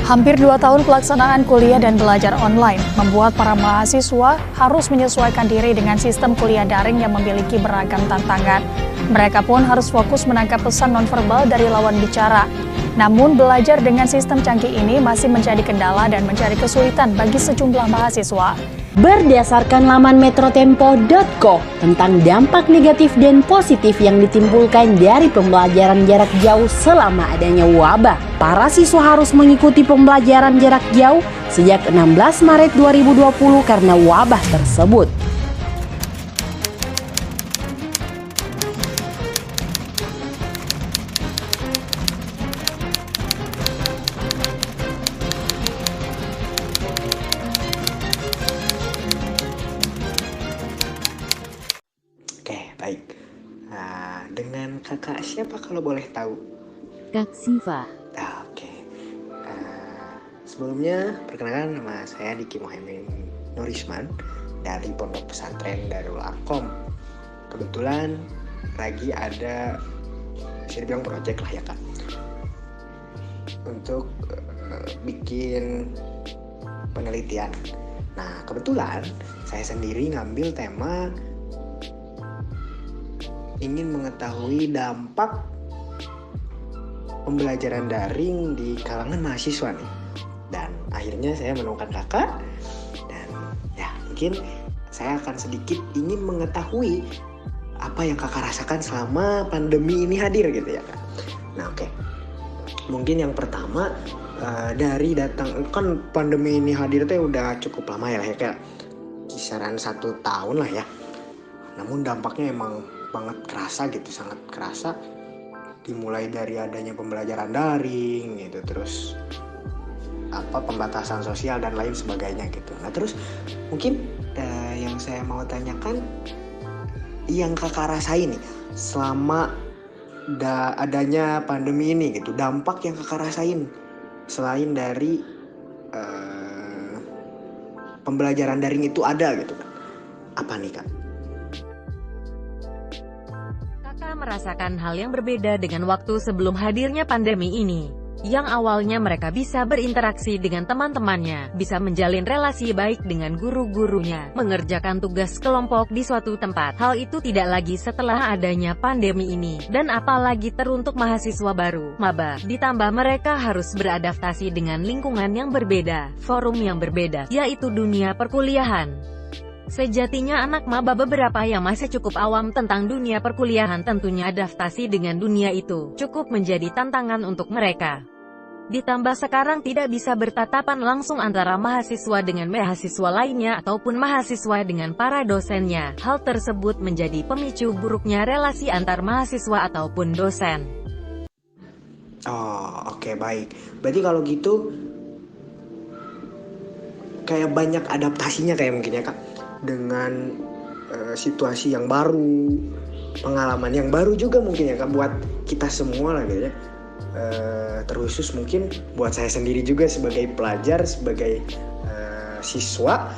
Hampir 2 tahun pelaksanaan kuliah dan belajar online membuat para mahasiswa harus menyesuaikan diri dengan sistem kuliah daring yang memiliki beragam tantangan. Mereka pun harus fokus menangkap pesan nonverbal dari lawan bicara. Namun belajar dengan sistem canggih ini masih menjadi kendala dan menjadi kesulitan bagi sejumlah mahasiswa. Berdasarkan laman metrotempo.co tentang dampak negatif dan positif yang ditimbulkan dari pembelajaran jarak jauh selama adanya wabah, para siswa harus mengikuti pembelajaran jarak jauh sejak 16 Maret 2020 karena wabah tersebut. Baik, dengan kakak siapa kalau boleh tahu? Kak Siva. Oke. Sebelumnya perkenalkan, nama saya Diki Muhammad Nurisman dari Pondok Pesantren Darul Arkom. Kebetulan lagi ada, bisa dibilang project lah ya kak, untuk bikin penelitian. Nah kebetulan saya sendiri ngambil tema ingin mengetahui dampak pembelajaran daring di kalangan mahasiswa nih. Dan akhirnya saya menemukan kakak, dan ya mungkin saya akan sedikit ingin mengetahui apa yang kakak rasakan selama pandemi ini hadir gitu ya kak. Nah oke. Mungkin yang pertama dari datang, kan pandemi ini hadir tuh udah cukup lama ya kak, kisaran 1 tahun lah ya. Namun dampaknya emang banget kerasa gitu, sangat kerasa, dimulai dari adanya pembelajaran daring gitu, terus pembatasan sosial dan lain sebagainya gitu. Nah terus mungkin yang saya mau tanyakan, yang kakak rasain nih selama adanya pandemi ini gitu, dampak yang kakak rasain selain dari pembelajaran daring itu ada gitu kan, apa nih kak? Merasakan hal yang berbeda dengan waktu sebelum hadirnya pandemi ini. Yang awalnya mereka bisa berinteraksi dengan teman-temannya, bisa menjalin relasi baik dengan guru-gurunya, mengerjakan tugas kelompok di suatu tempat. Hal itu tidak lagi setelah adanya pandemi ini, dan apalagi teruntuk mahasiswa baru, maba. Ditambah mereka harus beradaptasi dengan lingkungan yang berbeda, forum yang berbeda, yaitu dunia perkuliahan. Sejatinya anak maba beberapa yang masih cukup awam tentang dunia perkuliahan, tentunya adaptasi dengan dunia itu cukup menjadi tantangan untuk mereka. Ditambah sekarang tidak bisa bertatapan langsung antara mahasiswa dengan mahasiswa lainnya ataupun mahasiswa dengan para dosennya. Hal tersebut menjadi pemicu buruknya relasi antar mahasiswa ataupun dosen. Oke, baik. Berarti kalau gitu kayak banyak adaptasinya kayak mungkin ya kak, dengan situasi yang baru, pengalaman yang baru juga mungkin ya kak, buat kita semua lah gitu ya. Terkhusus mungkin buat saya sendiri juga sebagai pelajar, sebagai siswa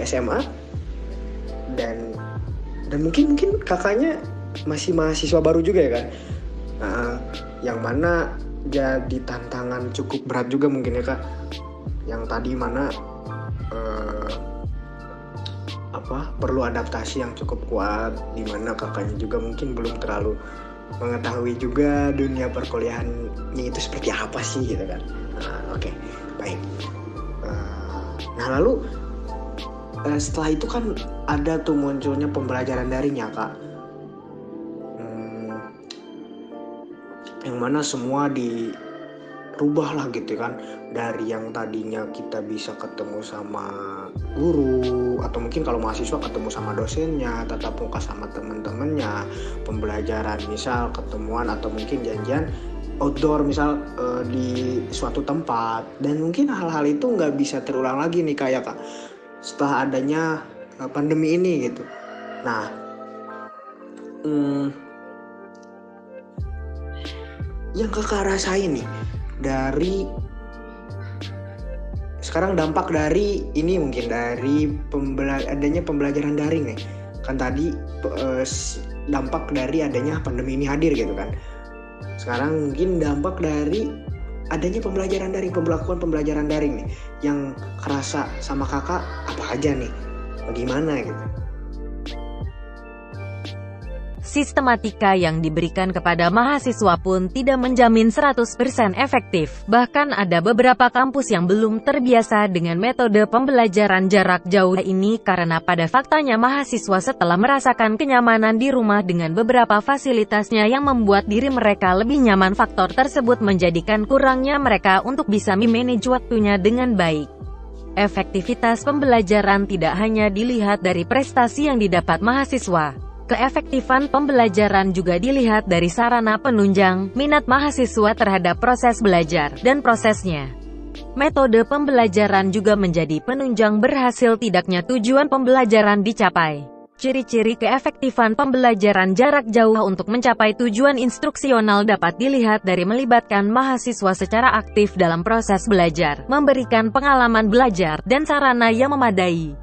SMA, dan mungkin kakaknya masih mahasiswa baru juga ya kan, yang mana jadi tantangan cukup berat juga mungkin ya kak, yang tadi mana perlu adaptasi yang cukup kuat, dimana kakaknya juga mungkin belum terlalu mengetahui juga dunia perkuliahannya itu seperti apa sih gitu kan. Oke, baik. Nah lalu setelah itu kan ada tuh munculnya pembelajaran daring ya kak, yang mana semua dirubah lah gitu kan, dari yang tadinya kita bisa ketemu sama guru, atau mungkin kalau mahasiswa ketemu sama dosennya, tatap muka sama teman-temannya, pembelajaran misal ketemuan atau mungkin janjian outdoor misal di suatu tempat, dan mungkin hal-hal itu nggak bisa terulang lagi nih kayak kak setelah adanya pandemi ini gitu. Nah yang kakak rasain nih dari sekarang, dampak dari ini mungkin dari adanya pembelajaran daring nih, kan tadi dampak dari adanya pandemi ini hadir gitu kan. Sekarang mungkin dampak dari adanya pembelajaran daring, pembelakuan pembelajaran daring nih, yang kerasa sama kakak apa aja nih, bagaimana gitu? Sistematika yang diberikan kepada mahasiswa pun tidak menjamin 100% efektif. Bahkan ada beberapa kampus yang belum terbiasa dengan metode pembelajaran jarak jauh ini karena pada faktanya mahasiswa setelah merasakan kenyamanan di rumah dengan beberapa fasilitasnya yang membuat diri mereka lebih nyaman, faktor tersebut menjadikan kurangnya mereka untuk bisa memanage waktunya dengan baik. Efektivitas pembelajaran tidak hanya dilihat dari prestasi yang didapat mahasiswa. Keefektifan pembelajaran juga dilihat dari sarana penunjang, minat mahasiswa terhadap proses belajar, dan prosesnya. Metode pembelajaran juga menjadi penunjang berhasil tidaknya tujuan pembelajaran dicapai. Ciri-ciri keefektifan pembelajaran jarak jauh untuk mencapai tujuan instruksional dapat dilihat dari melibatkan mahasiswa secara aktif dalam proses belajar, memberikan pengalaman belajar, dan sarana yang memadai.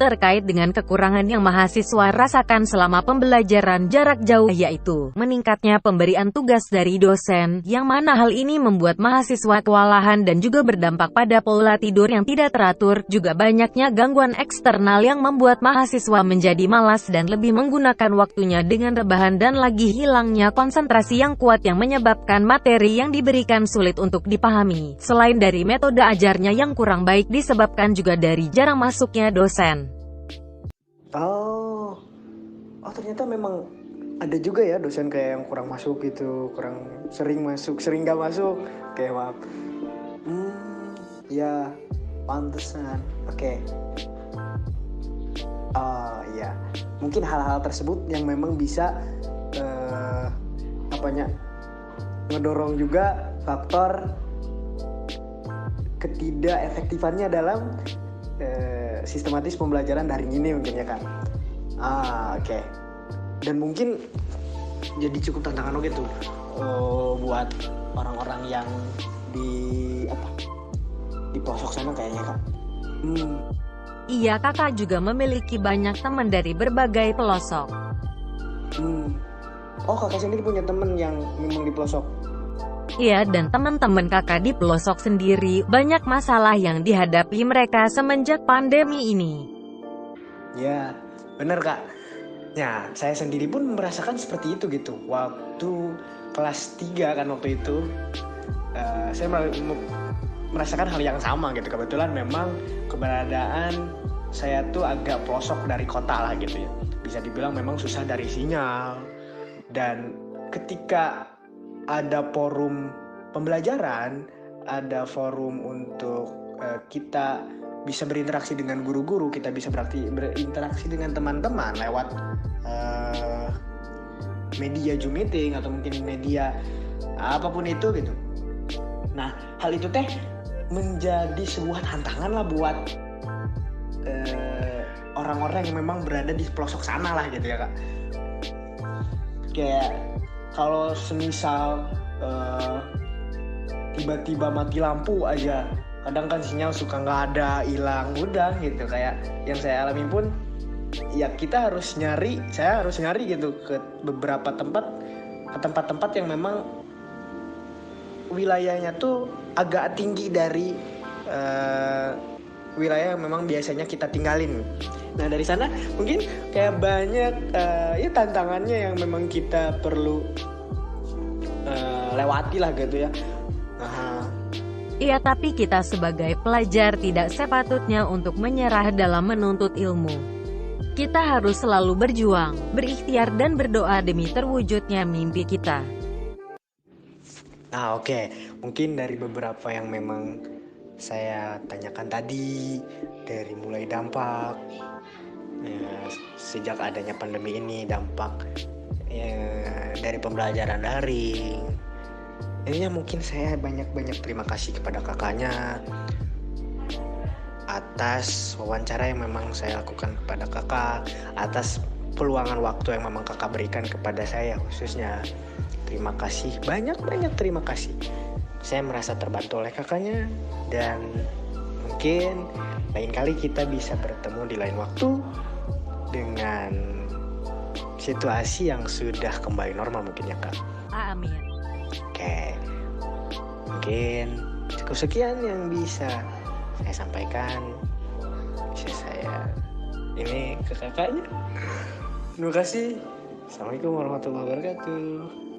Terkait dengan kekurangan yang mahasiswa rasakan selama pembelajaran jarak jauh, yaitu meningkatnya pemberian tugas dari dosen, yang mana hal ini membuat mahasiswa kewalahan dan juga berdampak pada pola tidur yang tidak teratur, juga banyaknya gangguan eksternal yang membuat mahasiswa menjadi malas dan lebih menggunakan waktunya dengan rebahan, dan lagi hilangnya konsentrasi yang kuat yang menyebabkan materi yang diberikan sulit untuk dipahami. Selain dari metode ajarnya yang kurang baik, disebabkan juga dari jarang masuknya dosen. Oh ternyata memang ada juga ya dosen kayak yang kurang masuk gitu, kurang sering masuk, sering gak masuk, kayak maaf. Ya pantesan. Oke. Ya mungkin hal-hal tersebut yang memang bisa ngedorong juga faktor ketidakefektifannya dalam sistematis pembelajaran daring ini mungkin ya kan. Oke. Dan mungkin jadi cukup tantangan gitu buat orang-orang yang di pelosok sana kayaknya kan. Iya, kakak juga memiliki banyak teman dari berbagai pelosok. Oh, kakak sendiri punya teman yang memang di pelosok? Iya, dan teman-teman kakak di pelosok sendiri, banyak masalah yang dihadapi mereka semenjak pandemi ini. Ya, bener kak. Ya, saya sendiri pun merasakan seperti itu gitu. Waktu kelas 3 kan waktu itu, saya merasakan hal yang sama gitu. Kebetulan memang keberadaan saya tuh agak pelosok dari kota lah gitu ya. Bisa dibilang memang susah dari sinyal. Dan ketika ada forum pembelajaran, ada forum untuk kita bisa berinteraksi dengan guru-guru, kita bisa berinteraksi dengan teman-teman lewat media Zoom meeting atau mungkin media apapun itu gitu. Nah, hal itu teh menjadi sebuah tantangan lah buat orang-orang yang memang berada di pelosok sana lah gitu ya kak. Kayak kalau semisal tiba-tiba mati lampu aja, kadang kan sinyal suka nggak ada, hilang, udah gitu. Kayak yang saya alami pun, ya saya harus nyari gitu ke beberapa tempat yang memang wilayahnya tuh agak tinggi dari wilayah yang memang biasanya kita tinggalin. Nah dari sana mungkin kayak banyak tantangannya yang memang kita perlu lewati lah gitu ya. Iya, tapi kita sebagai pelajar tidak sepatutnya untuk menyerah dalam menuntut ilmu. Kita harus selalu berjuang, berikhtiar dan berdoa demi terwujudnya mimpi kita. Nah oke. Mungkin dari beberapa yang memang saya tanyakan tadi, dari mulai dampak sejak adanya pandemi ini, dampak dari pembelajaran daring. Intinya mungkin saya banyak terima kasih kepada kakaknya atas wawancara yang memang saya lakukan kepada kakak, atas peluangan waktu yang memang kakak berikan kepada saya khususnya. Terima kasih, banyak terima kasih. Saya merasa terbantu oleh kakaknya, dan mungkin lain kali kita bisa bertemu di lain waktu dengan situasi yang sudah kembali normal mungkin ya kak. Amin. Oke. mungkin cukup sekian yang bisa saya sampaikan. Bisa saya ini ke kakaknya. Terima kasih. Assalamualaikum warahmatullahi wabarakatuh.